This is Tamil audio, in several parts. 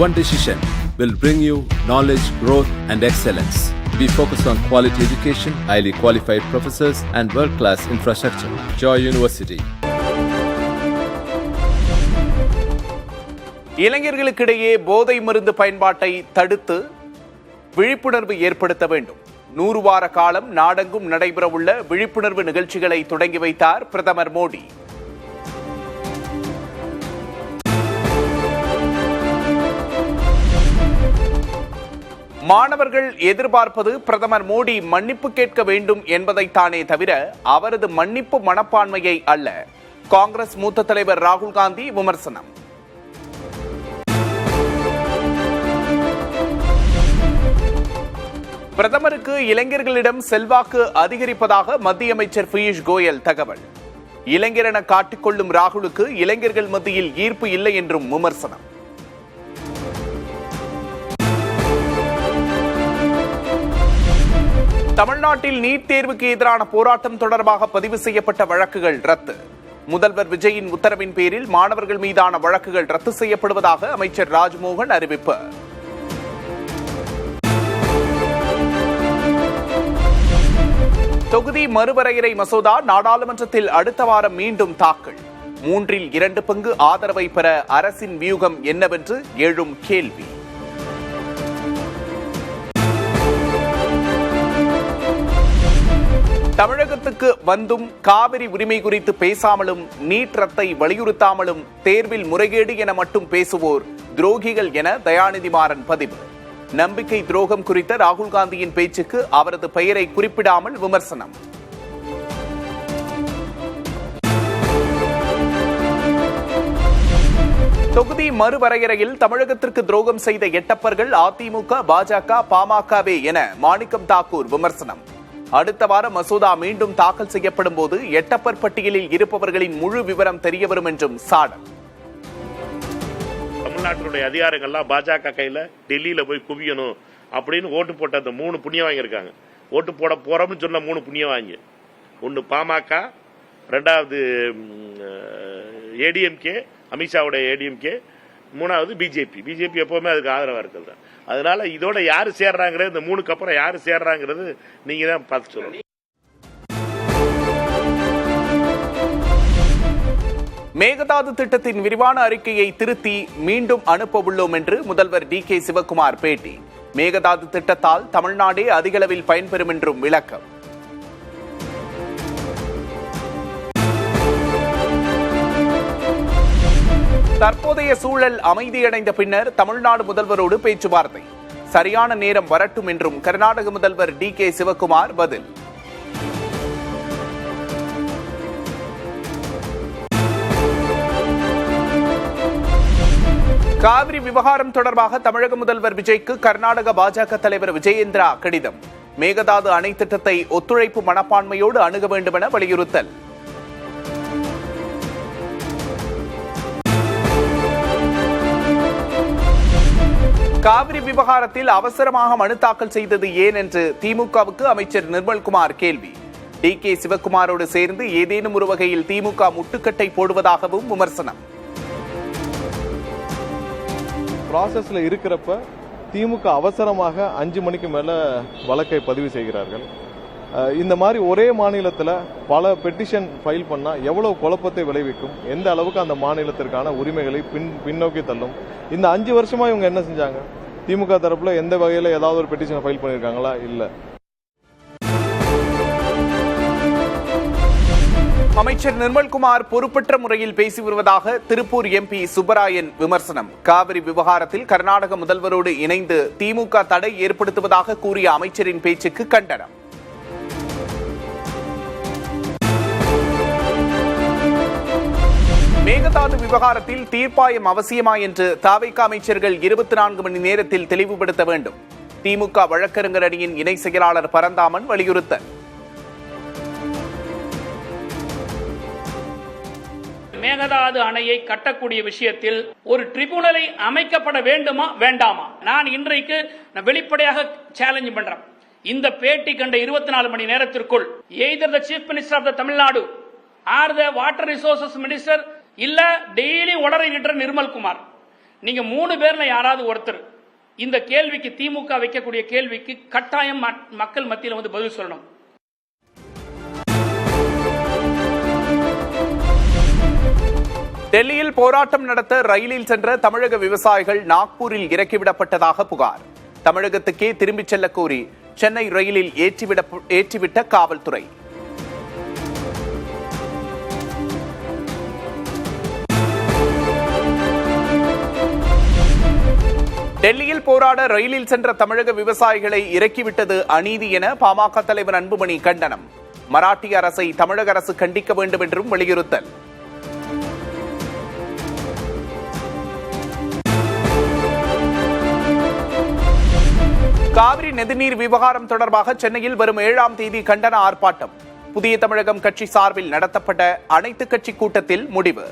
One decision will bring you knowledge, growth, and excellence. We focus on quality education, highly qualified professors, and world-class infrastructure. Joy University. இளைஞர்களுக்கிடையே போதை மருந்து பயன்பாட்டை தடுத்து விழிப்புணர்வு ஏற்படுத்த வேண்டும். 100 வார காலம் நாடெங்கும் நடைபெறவுள்ள விழிப்புணர்வு நிகழ்ச்சிகளை தொடங்கி வைத்தார் பிரதமர் மோடி. மாணவர்கள் எதிர்பார்ப்பது பிரதமர் மோடி மன்னிப்பு கேட்க வேண்டும் என்பதைத்தானே தவிர அவரது மன்னிப்பு மனப்பான்மையை அல்ல. காங்கிரஸ் மூத்த தலைவர் ராகுல் காந்தி விமர்சனம். பிரதமருக்கு இளைஞர்களிடம் செல்வாக்கு அதிகரிப்பதாக மத்திய அமைச்சர் பியூஷ் கோயல் தகவல். இளைஞர் என காட்டிக்கொள்ளும் ராகுலுக்கு இளைஞர்கள் மத்தியில் ஈர்ப்பு இல்லை என்றும் விமர்சனம். தமிழ்நாட்டில் நீட் தேர்வுக்கு எதிரான போராட்டம் தொடர்பாக பதிவு செய்யப்பட்ட வழக்குகள் ரத்து. முதல்வர் விஜயின் உத்தரவின் பேரில் மாணவர்கள் மீதான வழக்குகள் ரத்து செய்யப்படுவதாக அமைச்சர் ராஜ்மோகன் அறிவிப்பு. தொகுதி மறுவரையறை மசோதா நாடாளுமன்றத்தில் அடுத்த வாரம் மீண்டும் தாக்கல். 3/2 பங்கு ஆதரவை பெற அரசின் வியூகம் என்னவென்று எழும் கேள்வி. தமிழகத்துக்கு வந்தும் காவிரி உரிமை குறித்து பேசாமலும் நீட் ரத்தை வலியுறுத்தாமலும் தேர்வில் முறைகேடு என மட்டும் பேசுவோர் துரோகிகள் என தயாநிதி மாறன் பதிவு. நம்பிக்கை துரோகம் குறித்த ராகுல் காந்தியின் பேச்சுக்கு அவரது பெயரை குறிப்பிடாமல் விமர்சனம். தொகுதி மறுவரையறையில் தமிழகத்திற்கு துரோகம் செய்த எட்டப்பர்கள் அதிமுக, பாஜக, பாமகவே என மாணிக்கம் தாக்கூர் விமர்சனம். அடுத்த வாரம் மசோதா மீண்டும் தாக்கல் செய்யப்படும் போது எட்டப்பர் பட்டியலில் இருப்பவர்களின் முழு விவரம் தெரியவரும் என்றும் சாடல். தமிழ்நாட்டினுடைய அதிகாரங்கள்லாம் பாஜக கையில டெல்லியில போய் குவியணும் அப்படின்னு ஓட்டு போட்ட அந்த 3 புண்ணியம் வாங்கியிருக்காங்க. ஓட்டு போட போறோம்னு சொன்ன 3 புண்ணியம் வாங்கி, ஒன்னு பாமக, 2வது ஏடிஎம்கே, அமித்ஷாவுடைய ஏடிஎம்கே, 3வது பிஜேபி எப்பவுமே அதுக்கு ஆதரவா இருக்கிறது. அதனால இதோட யாரு சேர்றாங்கிறது, இந்த 3க்கு அப்புறம் யாரு சேர்றாங்கிறது நீங்க தான் பார்த்து சொல்லணும். மேகதாது திட்டத்தின் விரிவான அறிக்கையை திருத்தி மீண்டும் அனுப்ப உள்ளோம் என்று முதல்வர் டி.கே. சிவக்குமார் பேட்டி. மேகதாது திட்டத்தால் தமிழ்நாடே அதிகளவில் பயன்பெறும் என்றும் விளக்கம். தற்போதைய சூழல் அமைதியடைந்த பின்னர் தமிழ்நாடு முதல்வரோடு பேச்சுவார்த்தை. சரியான நேரம் வரட்டும் என்றும் கர்நாடக முதல்வர் டி.கே. சிவக்குமார் பதில். காவிரி விவகாரம் தொடர்பாக தமிழக முதல்வர் விஜய்க்கு கர்நாடக பாஜக தலைவர் விஜயேந்திரா கடிதம். மேகதாது அணை திட்டத்தை ஒத்துழைப்பு மனப்பான்மையோடு அணுக வேண்டும் என வலியுறுத்தல். காவிரி விவகாரத்தில் அவசரமாக மனு தாக்கல் செய்தது ஏன் என்று திமுகவுக்கு அமைச்சர் நிர்மல்குமார் கேள்வி. டி.கே. சிவக்குமாரோடு சேர்ந்து ஏதேனும் ஒரு வகையில் திமுக முட்டுக்கட்டை போடுவதாகவும் விமர்சனம். ப்ராசஸ்ல இருக்கிறப்ப திமுக அவசரமாக 5 மணிக்கு மேல வழக்கை பதிவு செய்கிறார்கள். இந்த மாதிரி ஒரே மாநிலத்தில் பல பெட்டிஷன் ஃபைல் பண்ணா எவ்வளவு குழப்பத்தை விளைவிக்கும், எந்த அளவுக்கு அந்த மாநிலத்திற்கான உரிமைகளை பின்னோக்கி தள்ளும். இந்த 5 வருஷமா இவங்க என்ன செஞ்சாங்க? திமுக தரப்புல எந்த வகையில ஏதாவது ஒரு பெட்டிஷன் ஃபைல் பண்ணிருக்காங்களா? இல்ல. அமைச்சர் நிர்மல்குமார் பொறுப்பற்ற முறையில் பேசி வருவதாக திருப்பூர் எம்பி சுப்பராயன் விமர்சனம். காவிரி விவகாரத்தில் கர்நாடக முதல்வரோடு இணைந்து திமுக தடை ஏற்படுத்துவதாக கூறிய அமைச்சரின் பேச்சுக்கு கண்டனம். மேகதாது விவகாரத்தில் தீர்ப்பாயம் அவசியமா என்று தவிக அமைச்சர்கள் 24 மணி நேரத்தில் தெளிவுபடுத்த வேண்டும். திமுக வழக்கறிஞர் அணியின் இணை செயலாளர் பரந்தாமன் வலியுறுத்தல். மேகதாது அணையை கட்டக்கூடிய விஷயத்தில் ஒரு ட்ரிபியூனலை அமைக்கப்பட வேண்டுமா வேண்டாமா? நான் இன்றைக்கு வெளிப்படையாக சேலஞ்ச் பண்றேன். இந்த பேட்டி கண்ட 24 மணி நேரத்திற்குள் either the chief minister of the Tamil Nadu or the water resources minister இல்ல டெய்லி உளறிக்கிட்ட நிர்மல்குமார் நீங்க 3 பேர்ல யாராவது ஒருத்தர் இந்த கேள்விக்கு, திமுக வைக்கக்கூடிய கேள்விக்கு கட்டாயம் மக்கள் மத்தியில் வந்து பதில் சொல்லணும். டெல்லியில் போராட்டம் நடத்த ரயிலில் சென்ற தமிழக விவசாயிகள் நாக்பூரில் இறக்கிவிடப்பட்டதாக புகார். தமிழகத்துக்கே திரும்பிச் செல்ல கோரி சென்னை ரயிலில் ஏற்றிவிட்ட காவல்துறை. டெல்லியில் போராட ரயிலில் சென்ற தமிழக விவசாயிகளை இறக்கிவிட்டது அநீதி என பாமக தலைவர் அன்புமணி கண்டனம். மராட்டிய அரசை தமிழக அரசு கண்டிக்க வேண்டும் என்றும் வலியுறுத்தல். காவிரி நதிநீர் விவகாரம் தொடர்பாக சென்னையில் வரும் 7ஆம் தேதி கண்டன ஆர்ப்பாட்டம். புதிய தமிழகம் கட்சி சார்பில் நடத்தப்பட்ட அனைத்து கட்சி கூட்டத்தில் முடிவு.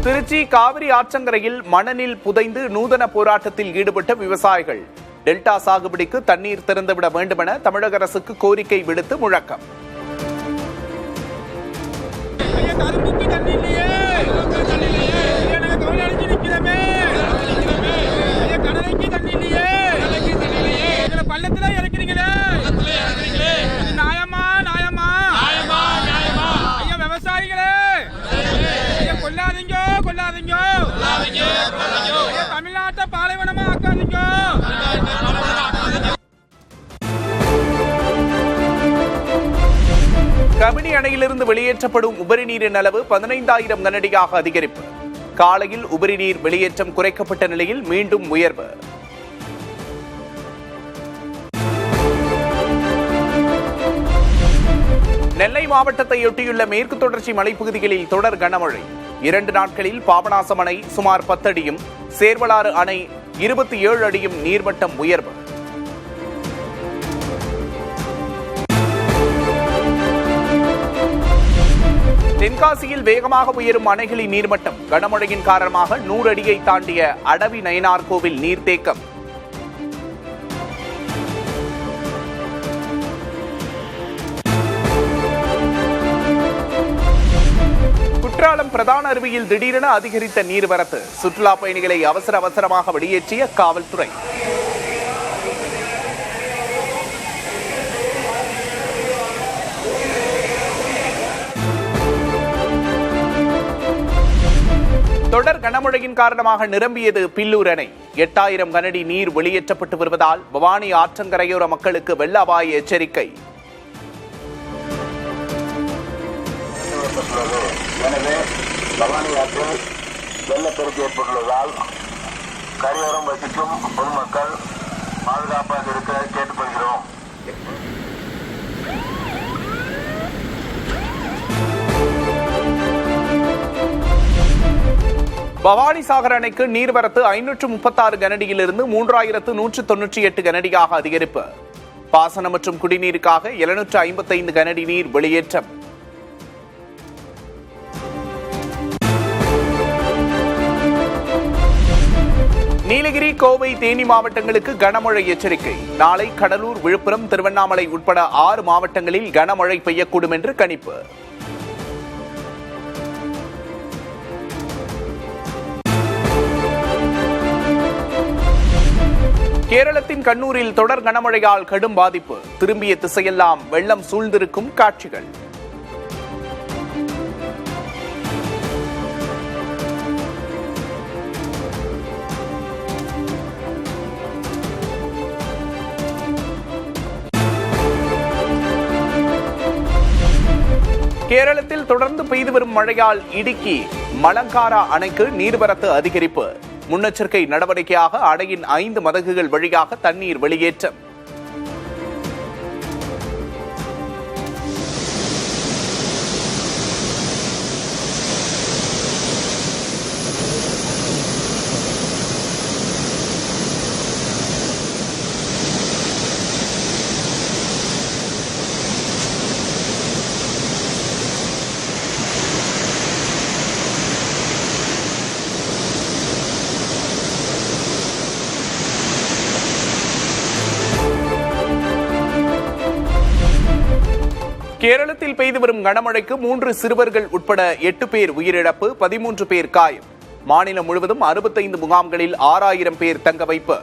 திருச்சி காவிரி ஆற்றங்கரையில் மணலில் புதைந்து நூதன போராட்டத்தில் ஈடுபட்ட விவசாயிகள். டெல்டா சாகுபடிக்கு தண்ணீர் திறந்துவிட வேண்டுமென தமிழக அரசுக்கு கோரிக்கை விடுத்து முழக்கம். தமிழ்நாட்டை பாலைவனமா ஆக்காதீங்க. கபினி அணையிலிருந்து வெளியேற்றப்படும் உபரி நீரின் அளவு 15,000 கனஅடியாக அதிகரிப்பு. காலையில் உபரி நீர் வெளியேற்றம் குறைக்கப்பட்ட நிலையில் மீண்டும் உயர்வு. நெல்லை மாவட்டத்தையொட்டியுள்ள மேற்கு தொடர்ச்சி மலைப்பகுதிகளில் தொடர் கனமழை. 2 நாட்களில் பாபநாசம் அணை சுமார் 10 அடியும், சேர்வலாறு அணை 27 அடியும் நீர்மட்டம் உயர்வு. தென்காசியில் வேகமாக உயரும் அணைகளின் நீர்மட்டம். கனமழையின் காரணமாக 100 அடியை தாண்டிய அடவி நயனார் கோவில் நீர்த்தேக்கம். குற்றாலம் பிரதான அருவியில் திடீரென அதிகரித்த நீர்வரத்து. சுற்றுலா பயணிகளை அவசரமாக வெளியேற்றிய காவல்துறை. தொடர் கனமழையின் காரணமாக நிரம்பியது பில்லூர் அணை. 8000 கனஅடி நீர் வெளியேற்றப்பட்டு வருவதால் பவானி ஆற்றங்கரையோர மக்களுக்கு வெள்ள அபாய எச்சரிக்கை. எனவே பவானி ஆற்றில் வெள்ளப்பெருக்கு ஏற்பட்டுள்ளதால் கரையோரம் வசிக்கும் பொதுமக்கள் பாதுகாப்பாக இருக்க கேட்டுக்கொள்கிறோம். பவானி சாகர் அணைக்கு நீர்வரத்து 536 கனஅடியிலிருந்து 3198 கனஅடியாக அதிகரிப்பு. பாசனம் மற்றும் குடிநீருக்காக 755 கனஅடி நீர் வெளியேற்றம். நீலகிரி, கோவை, தேனி மாவட்டங்களுக்கு கனமழை எச்சரிக்கை. நாளை கடலூர், விழுப்புரம், திருவண்ணாமலை உட்பட 6 மாவட்டங்களில் கனமழை பெய்யக்கூடும் என்று கணிப்பு. கேரளத்தின் கண்ணூரில் தொடர் கனமழையால் கடும் பாதிப்பு. திரும்பிய திசையெல்லாம் வெள்ளம் சூழ்ந்திருக்கும் காட்சிகள். கேரளத்தில் தொடர்ந்து பெய்து வரும் மழையால் இடுக்கி மலங்காரா அணைக்கு நீர்வரத்து அதிகரிப்பு. முன்னெச்சரிக்கை நடவடிக்கையாக அணையின் 5 மதகுகள் வழியாக தண்ணீர் வெளியேற்றம். கேரளத்தில் தமிழகத்தில் பெய்து வரும் கனமழைக்கு 3 சிறுவர்கள் உட்பட 8 பேர் உயிரிழப்பு, 13 பேர் காயம். மாநிலம் முழுவதும் 65 முகாம்களில் 6000 பேர் தங்க வைப்பு.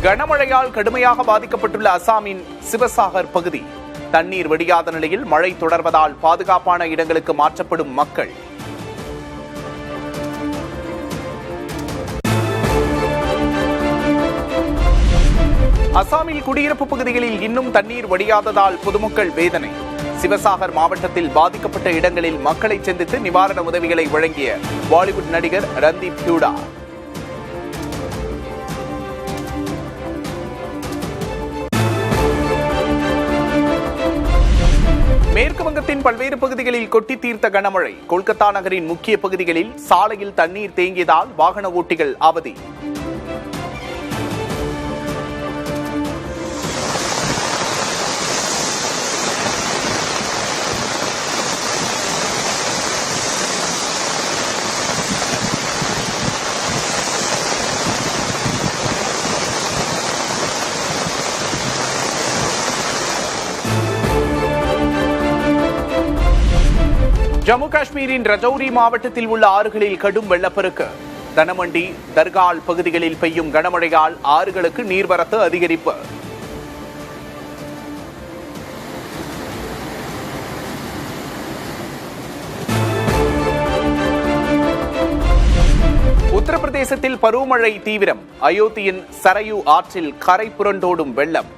கனமழையால் கடுமையாக பாதிக்கப்பட்டுள்ள அசாமின் சிவசாகர் பகுதி. தண்ணீர் வடியாத நிலையில் மழை தொடர்வதால் பாதுகாப்பான இடங்களுக்கு மாற்றப்படும் மக்கள். அசாமில் குடியிருப்பு பகுதிகளில் இன்னும் தண்ணீர் வடியாததால் பொதுமக்கள் வேதனை. சிவசாகர் மாவட்டத்தில் பாதிக்கப்பட்ட இடங்களில் மக்களை சந்தித்து நிவாரண உதவிகளை வழங்கிய பாலிவுட் நடிகர் ரந்தீப் ஹூடா. மேற்கு வங்கத்தின் பல்வேறு பகுதிகளில் கொட்டி தீர்த்த கனமழை. கொல்கத்தா நகரின் முக்கிய பகுதிகளில் சாலையில் தண்ணீர் தேங்கியதால் வாகன ஓட்டிகள் அவதி. ஜம்மு காஷ்மீரின் ரஜௌரி மாவட்டத்தில் உள்ள ஆறுகளில் கடும் வெள்ளப்பெருக்கு. தனமண்டி, தர்கால் பகுதிகளில் பெய்யும் கனமழையால் ஆறுகளுக்கு நீர்வரத்து அதிகரிப்பு. உத்தரப்பிரதேசத்தில் பருவமழை தீவிரம். அயோத்தியின் சரயு ஆற்றில் கரை புரண்டோடும் வெள்ளம்.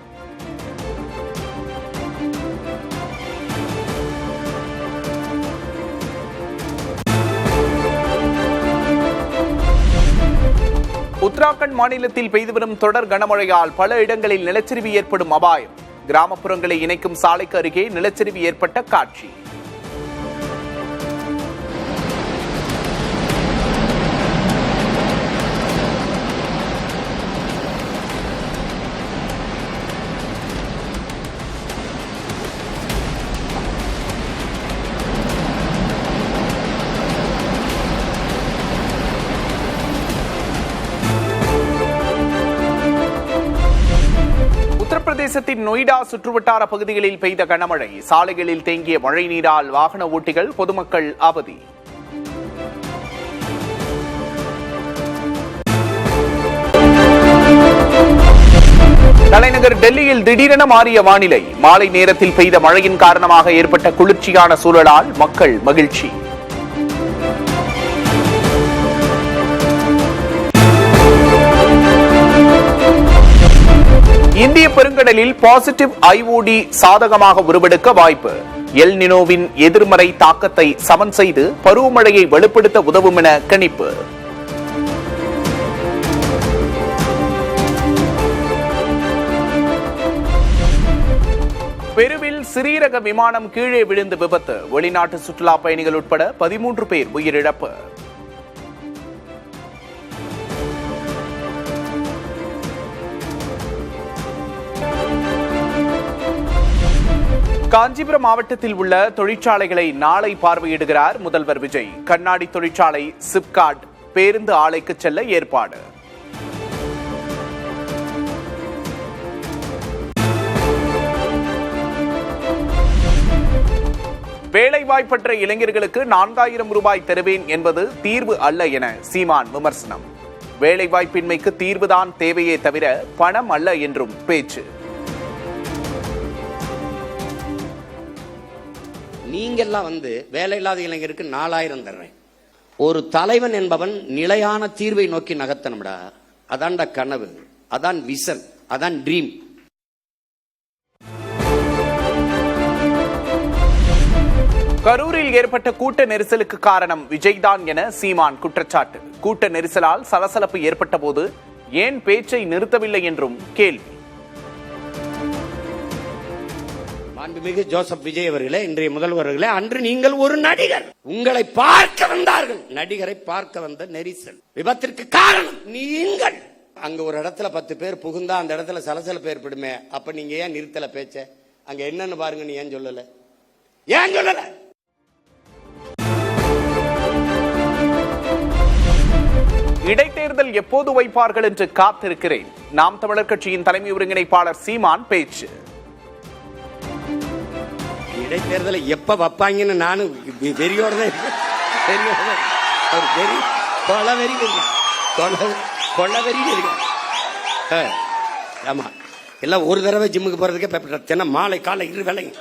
உத்தராகண்ட் மாநிலத்தில் பெய்து வரும் தொடர் கனமழையால் பல இடங்களில் நிலச்சரிவு ஏற்படும் அபாயம். கிராமப்புறங்களை இணைக்கும் சாலைக்கு அருகே நிலச்சரிவு ஏற்பட்ட காட்சி. உத்தரப்பிரதேசத்தின் நொய்டா சுற்றுவட்டார பகுதிகளில் பெய்த கனமழை. சாலைகளில் தேங்கிய மழை நீரால் வாகன ஓட்டிகள், பொதுமக்கள் அவதி. தலைநகர் டெல்லியில் திடீரென மாறிய வானிலை. மாலை நேரத்தில் பெய்த மழையின் காரணமாக ஏற்பட்ட குளிர்ச்சியான சூழலால் மக்கள் மகிழ்ச்சி. இந்திய பெருங்கடலில் பாசிட்டிவ் ஐஓடி சாதகமாக உருவெடுக்க வாய்ப்பு. எல் நினோவின் எதிர்மறை தாக்கத்தை சமன் செய்து பருவமழையை வலுப்படுத்த உதவும் என கணிப்பு. பெருவில் சிறீரக விமானம் கீழே விழுந்து விபத்து. வெளிநாட்டு சுற்றுலா பயணிகள் உட்பட 13 பேர் உயிரிழப்பு. காஞ்சிபுரம் மாவட்டத்தில் உள்ள தொழிற்சாலைகளை நாளை பார்வையிடுகிறார் முதல்வர் விஜய். கண்ணாடி தொழிற்சாலை, சிப்காட், பேருந்து ஆலைக்கு செல்ல ஏற்பாடு. வேலைவாய்ப்பற்ற இளைஞர்களுக்கு 4000 ரூபாய் தருவேன் என்பது தீர்வு அல்ல என சீமான் விமர்சனம். வேலைவாய்ப்பின்மைக்கு தீர்வுதான் தேவையே தவிர பணம் அல்ல என்றும் பேச்சு. நீங்கெல்லாம் வேலை இல்லாத இளைஞருக்கு 4000 தர்றேன். ஒரு தலைவன் என்பவன் நிலையான தீர்வை நோக்கி நகர்த்தணும்டா. அதான்டா கனவு, அதான் விஷன், அதான் ட்ரீம். கரூரில் ஏற்பட்ட கூட்ட நெரிசலுக்கு காரணம் விஜய்தான் என சீமான் குற்றச்சாட்டு. கூட்ட நெரிசலால் சலசலப்பு ஏற்பட்ட போது ஏன் பேச்சை நிறுத்தவில்லை என்றும் கேள்வி. மாண்புமிகு ஜோசப் விஜய் அவர்களே, இன்றைய முதல்வர்களே, அன்று நீங்கள் ஒரு நடிகர், உங்களை பார்க்க வந்தார்கள். நடிகரை பார்க்க வந்த நெரிசல் விபத்திற்கு காரணம் நீங்கள். அங்க ஒரு இடத்துல 10 பேர் புகுந்தா அந்த இடத்துல சலசலப்பு ஏற்படுமே. அப்ப நீங்க ஏன் நிறுத்தல பேச்ச? அங்க என்னன்னு பாருங்க. நீ ஏன் சொல்லல? ஏன் சொல்லல? இடைத்தேர்தல் எப்போது வைப்பார்கள் என்று காத்திருக்கிறேன். நாம் தமிழர் கட்சியின் தலைமை ஒருங்கிணைப்பாளர் சீமான் பேச்சு. இடைத்தேர்தலை எப்ப வைப்பாங்கன்னு நானும் வெறியோட ஆமா எல்லாம் ஒரு தடவை ஜிம்முக்கு போறதுக்கே தினம் மாலை காலை இரு வேலைங்க.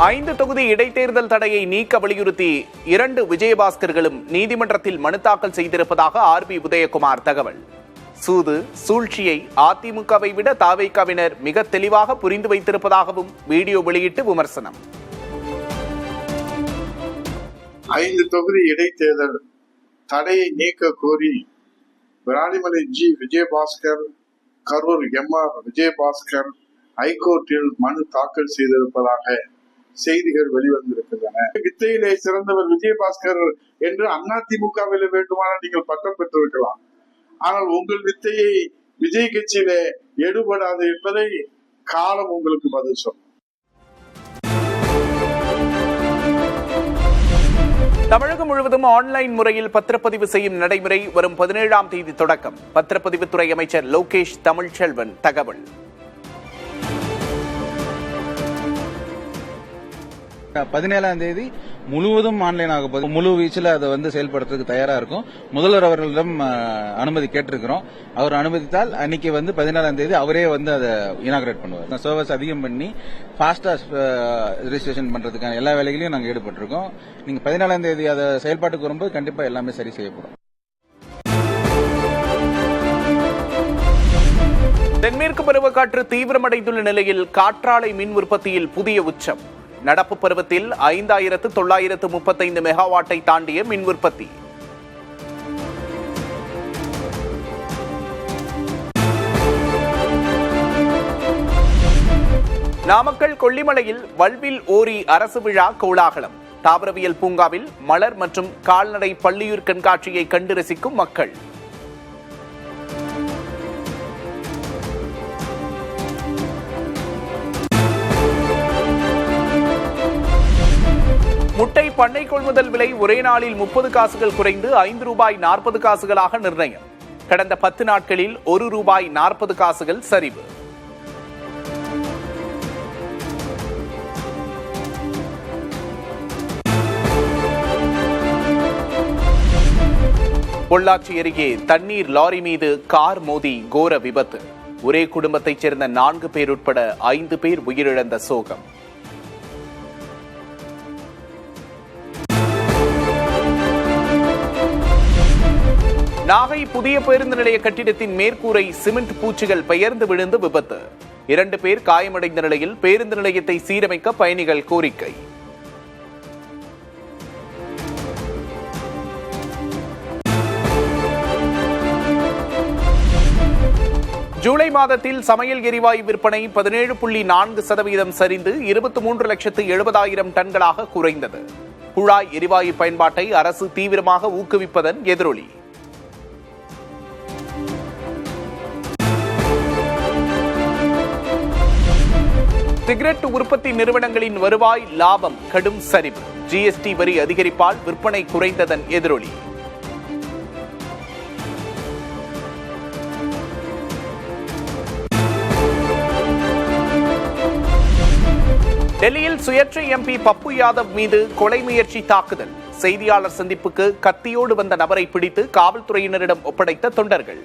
ஐந்து தொகுதி இடைத்தேர்தல் தடையை நீக்க வலியுறுத்தி 2 விஜயபாஸ்கர்களும் நீதிமன்றத்தில் மனு தாக்கல் செய்திருப்பதாக ஆர்பி உதயகுமார் தகவல். சூது சூழ்ச்சியை அதிமுகவை விட தாவேகாவினர் மிக தெளிவாக புரிந்து வைத்திருப்பதாகவும் வீடியோ வெளியிட்டு விமர்சனம். 5 தொகுதி இடைத்தேர்தல் தடையை நீக்க கோரி விராலிமலை ஜி விஜயபாஸ்கர், கரூர் எம்ஆர் விஜயபாஸ்கர் ஹைகோர்ட்டில் மனு தாக்கல் செய்திருப்பதாக செய்திகள் வெளிவந்திருக்கின்றன. வித்தையிலே சிறந்தவர் விஜயபாஸ்கர் என்று அதிமுகவில் வேண்டுமானால் நீங்கள் பட்டம் பெற்றிருக்கலாம். ஆனால் உங்கள் வித்தையை விஜய் கட்சியிலே எடுபடாது என்பதை காலம் உங்களுக்கு பதில் சொல்லும். தமிழகம் முழுவதும் ஆன்லைன் முறையில் பத்திரப்பதிவு செய்யும் நடைமுறை வரும் 17ஆம் தேதி தொடக்கம். பத்திரப்பதிவுத்துறை அமைச்சர் லோகேஷ் தமிழ்ச்செல்வன் தகவல். 17ஆம் தேதி முழுவதும் ஆன்லைன் ஆக போகுது. முழு வீச்சில் அதை செயல்படுறதுக்கு தயாரா இருக்கும். முதல்வர் அவர்களிடம் அனுமதி கேட்டிருக்கிறோம். அவர் அனுமதித்தால் அன்னைக்கு 17ஆம் தேதி அவரே அதை இனாகிரேட் பண்ணுவார். சர்வர்ஸ் அதிகம் பண்ணி ஃபாஸ்டா ரெஜிஸ்ட்ரேஷன் பண்றதுக்கான எல்லா வேலைகளையும் நாங்கள் ஈடுபட்டிருக்கோம். நீங்க 17ஆம் தேதி அதை செயல்பாட்டுக்கு வரும்போது கண்டிப்பா எல்லாமே சரி செய்யப்படும். தென்மேற்கு பருவக்காற்று தீவிரமடைந்துள்ள நிலையில் காற்றாலை மின் உற்பத்தியில் புதிய உச்சம். நடப்பு பருவத்தில் 5935 மெகாவாட்டை தாண்டிய மின் உற்பத்தி. நாமக்கல் கொல்லிமலையில் வல்வில் ஓரி அரசு விழா கோலாகலம். தாவரவியல் பூங்காவில் மலர் மற்றும் கால்நடை பள்ளியூர் கண்காட்சியை கண்டு ரசிக்கும் மக்கள். முட்டை பண்ணை கொள்முதல் விலை ஒரே நாளில் 30 காசுகள் குறைந்து ₹5.40 நிர்ணயம். கடந்த 10 நாட்களில் ₹1.40 சரிவு. பொள்ளாச்சி அருகே தண்ணீர் லாரி மீது கார் மோதி கோர விபத்து. ஒரே குடும்பத்தைச் சேர்ந்த 4 பேர் உட்பட 5 பேர் உயிரிழந்த சோகம். நாகை புதிய பேருந்து நிலைய கட்டிடத்தின் மேற்கூரை சிமெண்ட் பூச்சிகள் பெயர்ந்து விழுந்து விபத்து. 2 பேர் காயமடைந்த நிலையில் பேருந்து நிலையத்தை சீரமைக்க பயணிகள் கோரிக்கை. ஜூலை மாதத்தில் சமையல் எரிவாயு விற்பனை 17.4% சரிந்து 23,70,000 டன்களாக குறைந்தது. குழாய் எரிவாயு பயன்பாட்டை அரசு தீவிரமாக ஊக்குவிப்பதன் எதிரொலி. சிகரெட் உற்பத்தி நிறுவனங்களின் வருவாய் லாபம் கடும் சரிவு. ஜிஎஸ்டி வரி அதிகரிப்பால் விற்பனை குறைந்ததன் எதிரொலி. டெல்லியில் சுயேட்சை எம்பி பப்பு யாதவ் மீது கொலை முயற்சி தாக்குதல். செய்தியாளர் சந்திப்புக்கு கத்தியோடு வந்த நபரை பிடித்து காவல்துறையினரிடம் ஒப்படைத்த தொண்டர்கள்.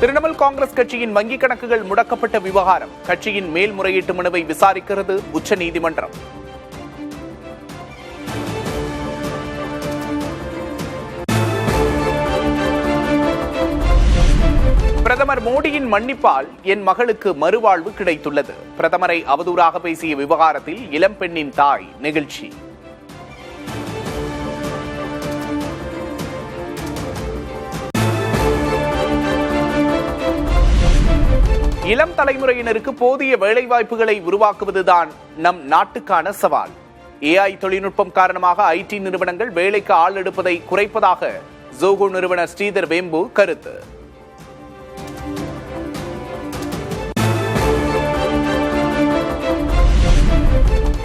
திரிணாமுல் காங்கிரஸ் கட்சியின் வங்கிக் கணக்குகள் முடக்கப்பட்ட விவகாரம். கட்சியின் மேல்முறையீட்டு மனுவை விசாரிக்கிறது உச்சநீதிமன்றம். பிரதமர் மோடியின் மன்னிப்பால் என் மகளுக்கு மறுவாழ்வு கிடைத்துள்ளது. பிரதமரை அவதூறாக பேசிய விவகாரத்தில் இளம்பெண்ணின் தாய் நெகிழ்ச்சி. இளம் தலைமுறையினருக்கு போதிய வேலைவாய்ப்புகளை உருவாக்குவதுதான் நம் நாட்டுக்கான சவால். ஏஐ தொழில்நுட்பம் காரணமாக ஐடி நிறுவனங்கள் வேலைக்கு ஆள் எடுப்பதை குறைப்பதாக ஜோகோ நிறுவனர் ஸ்ரீதர் வேம்பு கருத்து.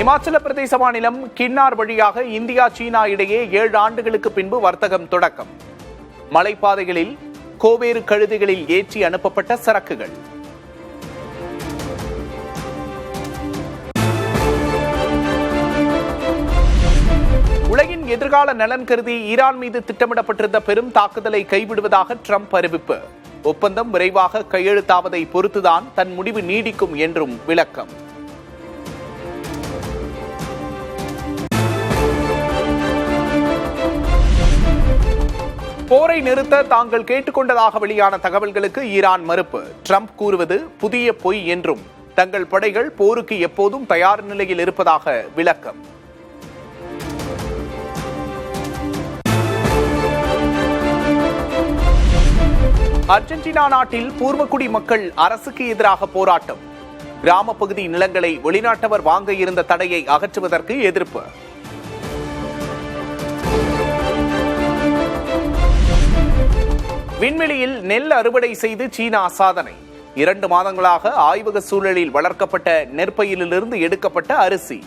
இமாச்சல பிரதேச மாநிலம் கின்னார் வழியாக இந்தியா சீனா இடையே 7 ஆண்டுகளுக்கு பின்பு வர்த்தகம் தொடக்கம். மலைப்பாதைகளில் கோவேறு கழுதைகளில் ஏற்றி அனுப்பப்பட்ட சரக்குகள். உலகின் எதிர்கால நலன் கருதி ஈரான் மீது திட்டமிடப்பட்டிருந்த பெரும் தாக்குதலை கைவிடுவதாக ட்ரம்ப் அறிவிப்பு. ஒப்பந்தம் விரைவாக கையெழுத்தாவதை பொறுத்துதான் தன் முடிவு நீடிக்கும் என்றும் விளக்கம். போரை நிறுத்த தாங்கள் கேட்டுக்கொண்டதாக வெளியான தகவல்களுக்கு ஈரான் மறுப்பு. ட்ரம்ப் கூறுவது புதிய பொய் என்றும் தங்கள் படைகள் போருக்கு எப்போதும் தயார் நிலையில் இருப்பதாக விளக்கம். அர்ஜென்டினா நாட்டில் பூர்வக்குடி மக்கள் அரசுக்கு எதிராக போராட்டம். கிராம பகுதி நிலங்களை வெளிநாட்டவர் வாங்க இருந்த தடையை அகற்றுவதற்கு எதிர்ப்பு. விண்வெளியில் நெல் அறுவடை செய்து சீனா சாதனை. 2 மாதங்களாக ஆய்வக சூழலில் வளர்க்கப்பட்ட நெற்பயிலிருந்து எடுக்கப்பட்ட அரிசி.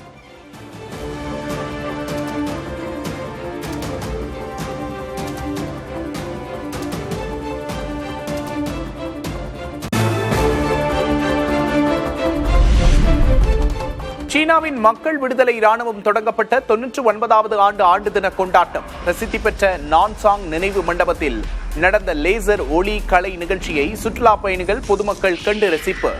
சீனாவின் மக்கள் விடுதலை ராணுவம் தொடங்கப்பட்ட 99வது ஆண்டு தின கொண்டாட்டம். பிரசித்தி பெற்ற நான்சாங் நினைவு மண்டபத்தில் நடந்த லேசர் ஒளி கலை நிகழ்ச்சியை சுற்றுலா பயணிகள் பொதுமக்கள் கண்டு ரசிப்பு.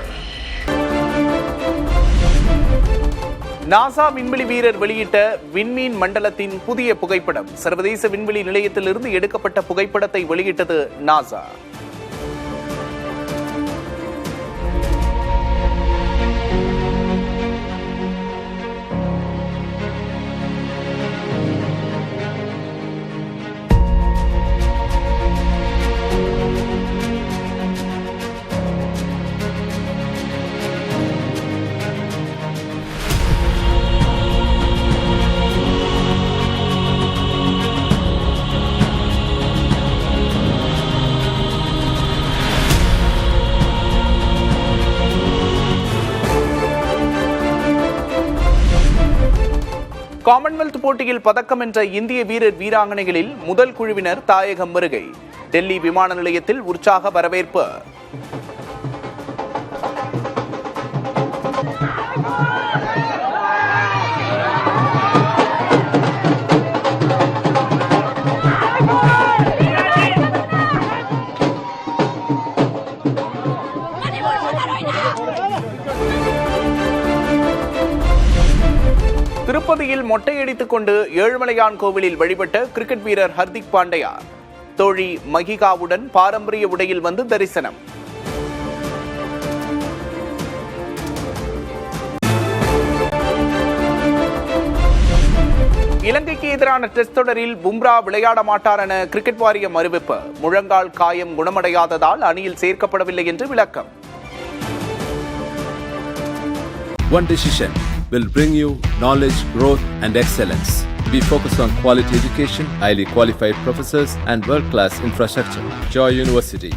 நாசா விண்வெளி வீரர் வெளியிட்ட விண்மீன் மண்டலத்தின் புதிய புகைப்படம். சர்வதேச விண்வெளி நிலையத்திலிருந்து எடுக்கப்பட்ட புகைப்படத்தை வெளியிட்டது நாசா. காமன்வெல்த் போட்டியில் பதக்கம் வென்ற இந்திய வீரர் வீராங்கனைகளில் முதல் குழுவினர் தாயகம் வருகை. டெல்லி விமான நிலையத்தில் உற்சாக வரவேற்பு. திருப்பதியில் மொட்டையடித்துக் கொண்டு ஏழுமலையான் கோவிலில் வழிபட்ட கிரிக்கெட் வீரர் ஹர்திக் பாண்டியா தோழி மகிகாவுடன் பாரம்பரிய உடையில் வந்து தரிசனம். இலங்கைக்கு எதிரான டெஸ்ட் தொடரில் பும்ரா விளையாட மாட்டார் என கிரிக்கெட் வாரியம் அறிவிப்பு. முழங்கால் காயம் குணமடையாததால் அணியில் சேர்க்கப்படவில்லை என்று விளக்கம். One decision will bring you knowledge, growth, and excellence. We focus on quality education, highly qualified professors, and world-class infrastructure. Joy University.